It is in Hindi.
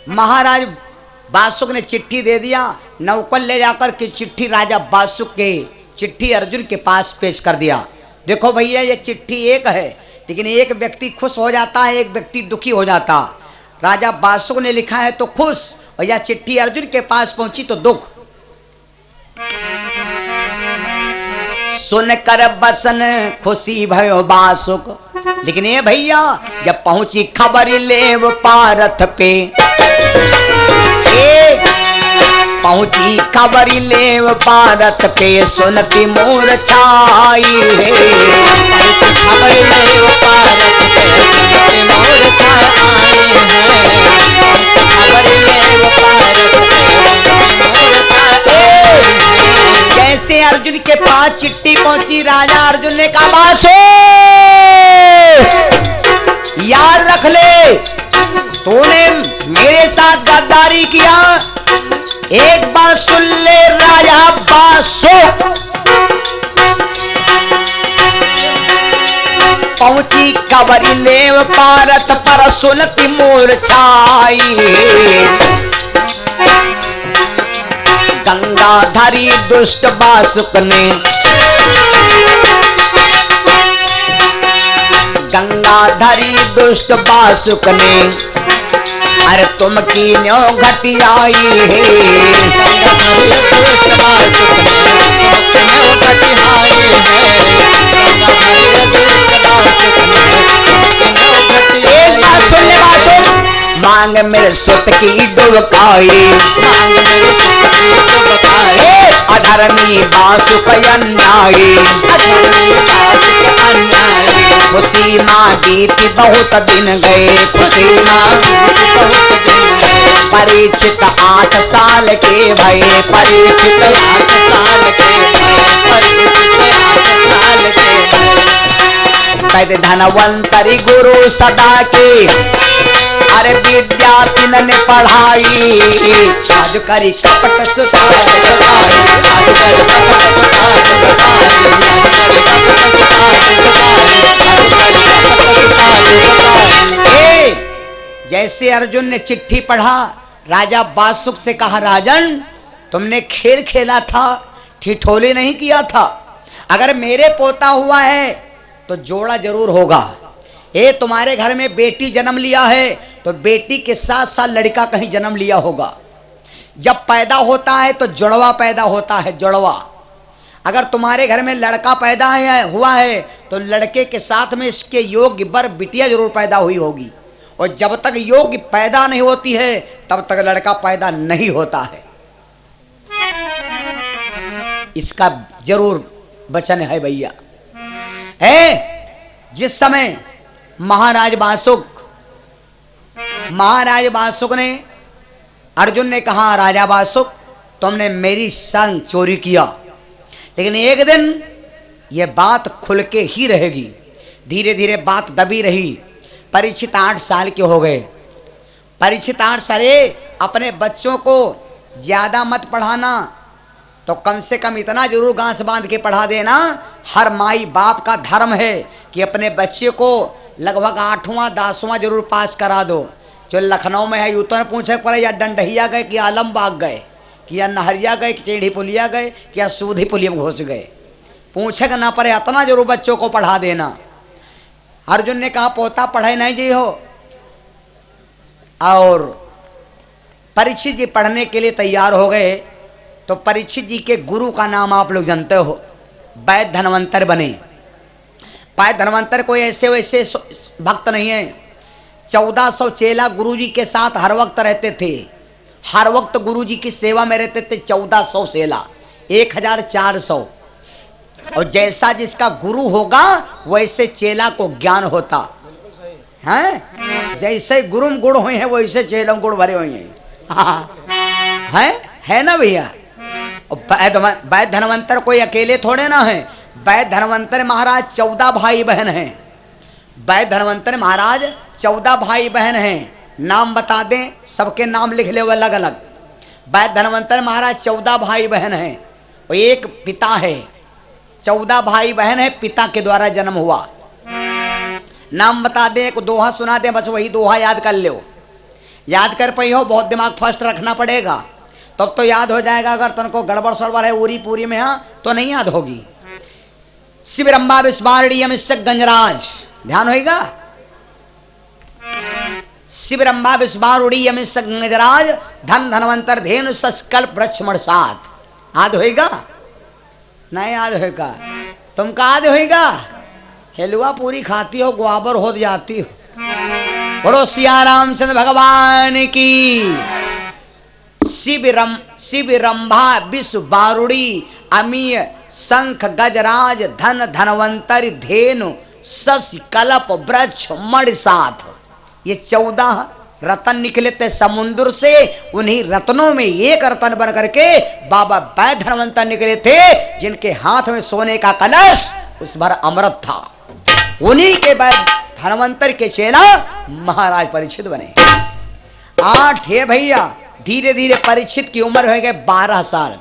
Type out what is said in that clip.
महाराज बासुक ने चिट्ठी दे दिया। नौकर ले जाकर के चिट्ठी राजा बासुक के चिट्ठी अर्जुन के पास पेश कर दिया। देखो भैया ये चिट्ठी एक है, लेकिन एक व्यक्ति खुश हो जाता है, एक व्यक्ति दुखी हो जाता। राजा बासुक ने लिखा है तो खुश, और यह चिट्ठी अर्जुन के पास पहुंची तो दुख। सुनकर बसन खुशी भयो बासुक, लेकिन ये भैया जब पहुंची खबर लेव पारथ पे, पहुंची खबर लेव पारथ पे, सुनती मोर छाई है। खबर लेव पारथ पे, सुनती मोर छाई है। खबर लेव पारथ पे, सुनती मोर छाई है। जैसे अर्जुन के पास चिट्ठी पहुंची, राजा अर्जुन ने कहा बासो याद रख ले, तूने मेरे साथ गद्दारी किया, एक बार सुन ले राजा बासो। पहुंची खबर लेव पारथ पर, सुनती मोर छाई। गंगाधरी दुष्ट बासुक ने, गंगाधरी दुष्ट बासुक ने, अरे तुम की न्यों घटी आई है। दुष्ट बासुक ने, न्यों घटी आई है। एक बात सुन ले बासुक, मांग मेरे सुत की डुबकाई, मांग मेरे सुत की डुबकाई। अधर्मी बासुक अन्यायी, अधर्मी बासुक अन्यायी। खुशी मांगी थी बहुत दिन गए, खुशी मांगी थी बहुत दिन गए। परीक्षित 8 साल के भये, परीक्षित 8 साल के भये, परीक्षित 8 साल के भये। कद धनवंतरी गुरु सदा के, अरे विद्या तिन्होंने पढ़ाई। आज करी कपट सुतार सुतार, आज करी कपट सुतार सुतार, आज करी कपट सुतार सुतार, आज करी कपट सुतार सुतार। जैसे अर्जुन ने चिट्ठी पढ़ा, राजा बासुक से कहा राजन तुमने खेल खेला था, ठिठोले नहीं किया था। अगर मेरे पोता हुआ है तो जोड़ा जरूर होगा। ये तुम्हारे घर में बेटी जन्म लिया है तो बेटी के साथ साथ लड़का कहीं जन्म लिया होगा। जब पैदा होता है तो जुड़वा पैदा होता है, जुड़वा। अगर तुम्हारे घर में लड़का पैदा हुआ है तो लड़के के साथ में इसके योग्य बर बिटिया जरूर पैदा हुई होगी। और जब तक योग्य पैदा नहीं होती है तब तक लड़का पैदा नहीं होता है। इसका जरूर वचन है भैया। जिस समय महाराज बासुक ने, अर्जुन ने कहा राजा बासुक तुमने मेरी संग चोरी किया, लेकिन एक दिन यह बात खुल के ही रहेगी। धीरे धीरे बात दबी रही। परीक्षित 8 साल के हो गए। परीक्षित 8 साल, अपने बच्चों को ज्यादा मत पढ़ाना, तो कम से कम इतना जरूर गांस बांध के पढ़ा देना। हर माई बाप का धर्म है कि अपने बच्चे को लगभग 8वां 10वां जरूर पास करा दो। जो लखनऊ में है यूँ तो पूछे पड़े या डंडहिया गए कि आलमबाग गए कि या नहरिया गए कि टेढ़ी पुलिया गए कि या सूधी पुलिया में घुस गए, पूछे ना पड़े, इतना जरूर बच्चों को पढ़ा देना। अर्जुन ने कहा पोता पढ़े नहीं जी हो। और परीक्षित जी पढ़ने के लिए तैयार हो गए। तो परीक्षित जी के गुरु का नाम आप लोग जानते हो, वैद्य धनवंतर बने। वैद्य धनवंतर कोई ऐसे वैसे भक्त नहीं है। 1400 चेला गुरुजी के साथ हर वक्त रहते थे, हर वक्त गुरुजी की सेवा में रहते थे। 1400 चेला, 1400। और जैसा जिसका गुरु होगा वैसे चेला को ज्ञान होता है। जैसे गुरु गुण हुए हैं वैसे चेलों गुण भरे हुए हैं। है ना भैया। वैद्य धनवंतर कोई अकेले थोड़े ना है। वैद्य धनवंतर महाराज 14 भाई बहन हैं। वैद्य धनवंतर महाराज 14 भाई बहन हैं। नाम बता दें, सबके नाम लिख ले अलग अलग। वैद्य धनवंतर महाराज 14 भाई बहन हैं और एक पिता है। 14 भाई बहन है, पिता के द्वारा जन्म हुआ। नाम बता दें, एक दोहा सुना दें, बस वही दोहा याद कर लो। याद कर पाई हो, बहुत दिमाग फर्स्ट रखना पड़ेगा तब तो याद हो जाएगा। अगर तुमको गड़बड़ सड़बड़ है उरी पूरी में हाँ तो नहीं याद होगी। शिवरंबा विस्मारणी अमिषक गंजराज, ध्यान होगा। शिवरंबा विस्मारुड़ी अमिषक गंजराज धन धनवंतर धेनु सस्कल्प वृक्ष मणसात। याद होगा नहीं याद होगा? तुमका याद होगा? हेलुआ पूरी खाती हो ग्वाबर हो जाती हो। बड़ो सिया रामचंद्र भगवान की। शिवरंभा विश्व बारुड़ी अमीय शंख गजराज धन धनवंतर धेनु शशि कल्प वृक्ष मणि साथ। ये 14 रतन निकले थे समुद्र से। उन्हीं रत्नों में एक रतन बन करके बाबा वैद्य धनवंतर निकले थे, जिनके हाथ में सोने का कलश उस भर अमृत था। उन्हीं के वैद्य धनवंतर के चेला महाराज परीक्षित बने। 8 है भैया। धीरे धीरे परीक्षित की उम्र हो गई 12 साल।